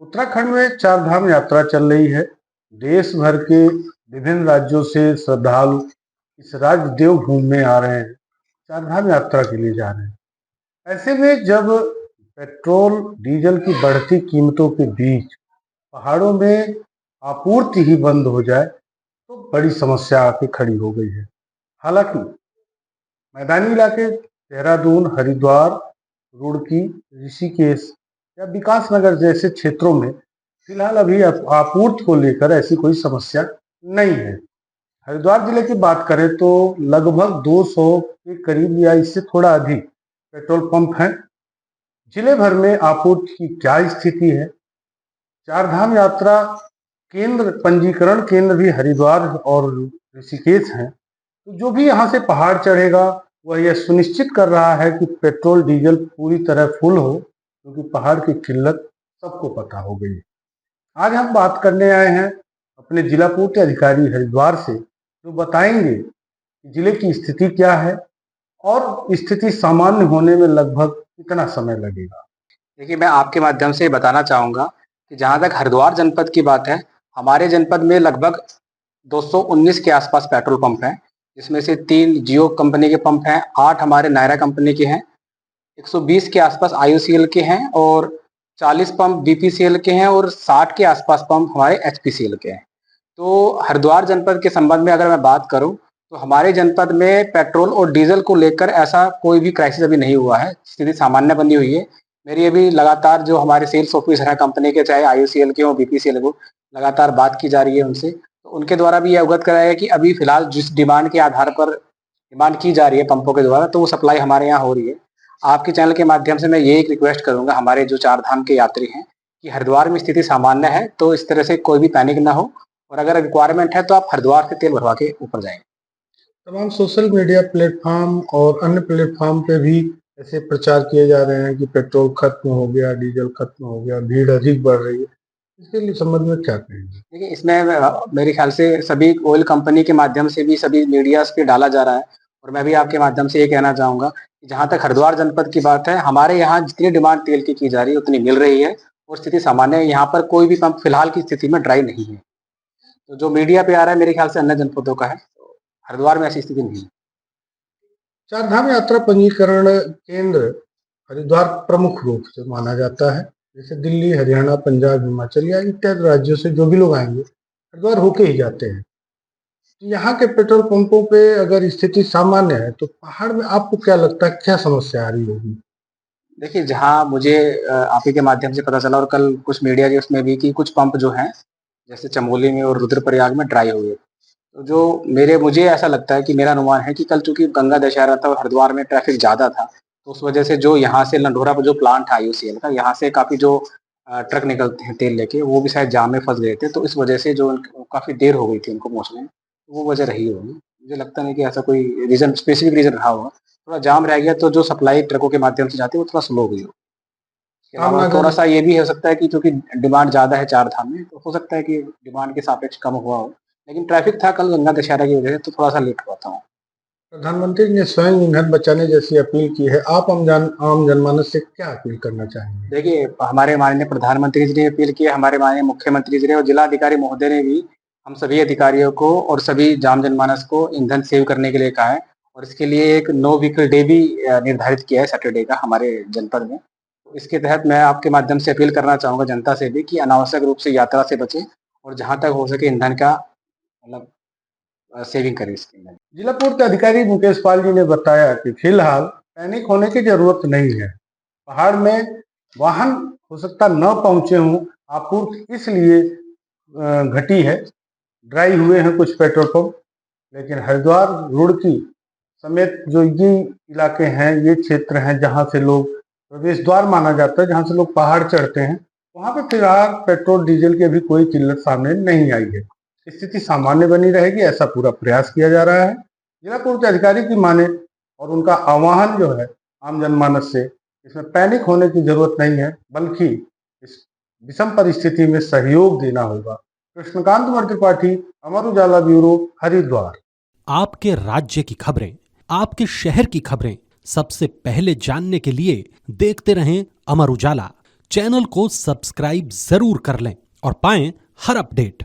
उत्तराखंड में चार धाम यात्रा चल रही है। देश भर के विभिन्न राज्यों से श्रद्धालु इस राज्य देवभूमि में आ रहे हैं, चार धाम यात्रा के लिए जा रहे हैं। ऐसे में जब पेट्रोल डीजल की बढ़ती कीमतों के बीच पहाड़ों में आपूर्ति ही बंद हो जाए तो बड़ी समस्या आके खड़ी हो गई है। हालांकि मैदानी इलाके देहरादून, हरिद्वार, रुड़की, ऋषिकेश या विकास नगर जैसे क्षेत्रों में फिलहाल अभी आपूर्ति को लेकर ऐसी कोई समस्या नहीं है। हरिद्वार जिले की बात करें तो लगभग 200 के करीब या इससे थोड़ा अधिक पेट्रोल पंप हैं। जिले भर में आपूर्ति की क्या स्थिति है? चारधाम यात्रा केंद्र, पंजीकरण केंद्र भी हरिद्वार और ऋषिकेश हैं। तो जो भी यहाँ से पहाड़ चढ़ेगा वह यह सुनिश्चित कर रहा है कि पेट्रोल डीजल पूरी तरह फुल हो, क्योंकि पहाड़ की किल्लत सबको पता हो गई। आज हम बात करने आए हैं अपने जिला पूर्ति अधिकारी हरिद्वार से, जो बताएंगे कि जिले की स्थिति क्या है और स्थिति सामान्य होने में लगभग कितना समय लगेगा। देखिए, मैं आपके माध्यम से बताना चाहूँगा कि जहाँ तक हरिद्वार जनपद की बात है, हमारे जनपद में लगभग 219 के आसपास पेट्रोल पंप हैं, जिसमें से 3 जियो कंपनी के पंप हैं, 8 हमारे नायरा कंपनी के हैं, 120 के आसपास आईओसीएल के हैं और 40 पंप बीपीसीएल के हैं और 60 के आसपास पंप हमारे एचपीसीएल के हैं। तो हरिद्वार जनपद के संबंध में अगर मैं बात करूं तो हमारे जनपद में पेट्रोल और डीजल को लेकर ऐसा कोई भी क्राइसिस अभी नहीं हुआ है, स्थिति सामान्य बनी हुई है। मेरी अभी लगातार जो हमारे सेल्स ऑफिसर हैं कंपनी के, चाहे आईओसीएल के हो बीपीसीएल को, लगातार बात की जा रही है उनसे। तो उनके द्वारा भी ये अवगत कराया है कि अभी फिलहाल जिस डिमांड के आधार पर डिमांड की जा रही है पंपों के द्वारा, तो वो सप्लाई हमारे यहाँ हो रही है। आपके चैनल के माध्यम से मैं ये एक रिक्वेस्ट करूंगा हमारे जो चार धाम के यात्री हैं कि हरिद्वार में स्थिति सामान्य है, तो इस तरह से कोई भी पैनिक ना हो, और अगर रिक्वायरमेंट है तो आप हरिद्वार से तेल भरवा के ऊपर जाएंगे। तमाम सोशल मीडिया प्लेटफॉर्म और अन्य प्लेटफॉर्म पे भी ऐसे प्रचार किए जा रहे हैं कि पेट्रोल खत्म हो गया, डीजल खत्म हो गया, भीड़ अधिक बढ़ रही है। इसके लिए संबंध में क्या कहेंगे? देखिए, इसमें मेरे ख्याल से सभी ऑयल कंपनी के माध्यम से भी सभी मीडियाज पे डाला जा रहा है, और मैं भी आपके माध्यम से ये कहना चाहूँगा कि जहाँ तक हरिद्वार जनपद की बात है, हमारे यहाँ जितनी डिमांड तेल की जा रही है उतनी मिल रही है और स्थिति सामान्य है। यहाँ पर कोई भी पंप फिलहाल की स्थिति में ड्राई नहीं है। तो जो मीडिया पे आ रहा है मेरे ख्याल से अन्य जनपदों का है, तो हरिद्वार में ऐसी स्थिति नहीं है। चारधाम यात्रा पंजीकरण केंद्र हरिद्वार प्रमुख रूप से माना जाता है। जैसे दिल्ली, हरियाणा, पंजाब, हिमाचल या इत्यादि राज्यों से जो भी लोग आएंगे हरिद्वार होके ही जाते हैं। तो यहाँ के पेट्रोल पंपों पे अगर स्थिति सामान्य है तो पहाड़ में आपको क्या लगता है, क्या समस्या आ रही होगी? देखिए, जहाँ मुझे आप ही के माध्यम से पता चला और कल कुछ मीडिया के उसमें भी कि कुछ पंप जो हैं जैसे चमोली में और रुद्रप्रयाग में ड्राई हो गए। तो जो मुझे ऐसा लगता है कि मेरा अनुमान है कि कल चूंकि गंगा दशहरा था और हरिद्वार में ट्रैफिक ज़्यादा था, तो उस वजह से जो यहाँ से लंढोरा पर जो प्लांट है आईओसीएल का, यहाँ से काफ़ी जो ट्रक निकलते हैं तेल लेके, वो भी शायद जाम में फंस गए थे। तो इस वजह से जो काफ़ी देर हो गई थी उनको पहुँचने में, तो वो वजह रही होगी। मुझे लगता नहीं कि ऐसा कोई रीज़न, स्पेसिफिक रीज़न रहा होगा। थोड़ा जाम रह गया तो जो सप्लाई ट्रकों के माध्यम से जाती है वो थोड़ा स्लो हुई हो। इसके आम अलावा थोड़ा नागरिक सा ये भी हो सकता है कि क्योंकि डिमांड ज़्यादा है चार धाम में, तो हो सकता है कि डिमांड के सापेक्ष कम हुआ हो, लेकिन ट्रैफिक था कल गंगा दशहरा की वजह से, तो थोड़ा सा लेट हुआ था। प्रधानमंत्री ने स्वयं ईंधन बचाने जैसी अपील की है। आप आम जनमानस से क्या अपील करना चाहेंगे? देखिए, हमारे माननीय प्रधानमंत्री जी ने अपील की है, हमारे माननीय मुख्यमंत्री जी ने और जिलाधिकारी महोदय ने भी हम सभी अधिकारियों को और सभी जाम जनमानस को ईंधन सेव करने के लिए कहा है, और इसके लिए एक नो व्हीकल डे भी निर्धारित किया है सैटरडे का हमारे जनपद में। तो इसके तहत मैं आपके माध्यम से अपील करना चाहूँगा जनता से भी कि अनावश्यक रूप से यात्रा से बचें और जहाँ तक हो सके ईंधन का मतलब सेविंग करें इसके अंदर। जिला पूर्ति अधिकारी मुकेश पाल जी ने बताया कि फिलहाल पैनिक होने की जरूरत नहीं है। पहाड़ में वाहन हो सकता न पहुंचे हों, आपूर्ति इसलिए घटी है, ड्राई हुए हैं कुछ पेट्रोल पंप। लेकिन हरिद्वार, रुड़की समेत जो ये इलाके हैं, ये क्षेत्र हैं जहां से लोग प्रवेश द्वार माना जाता है, जहां से लोग पहाड़ चढ़ते हैं, वहां पे फिलहाल पेट्रोल डीजल की अभी कोई किल्लत सामने नहीं आई है। स्थिति सामान्य बनी रहेगी, ऐसा पूरा प्रयास किया जा रहा है। जिला पूर्ति अधिकारी की माने और उनका आह्वान जो है आम जनमानस से, इसमें पैनिक होने की जरूरत नहीं है, बल्कि इस विषम परिस्थिति में सहयोग देना होगा। कृष्णकांत मौर्य त्रिपाठी, अमर उजाला ब्यूरो, हरिद्वार। आपके राज्य की खबरें, आपके शहर की खबरें सबसे पहले जानने के लिए देखते रहें अमर उजाला। चैनल को सब्सक्राइब जरूर कर लें और पाएं हर अपडेट।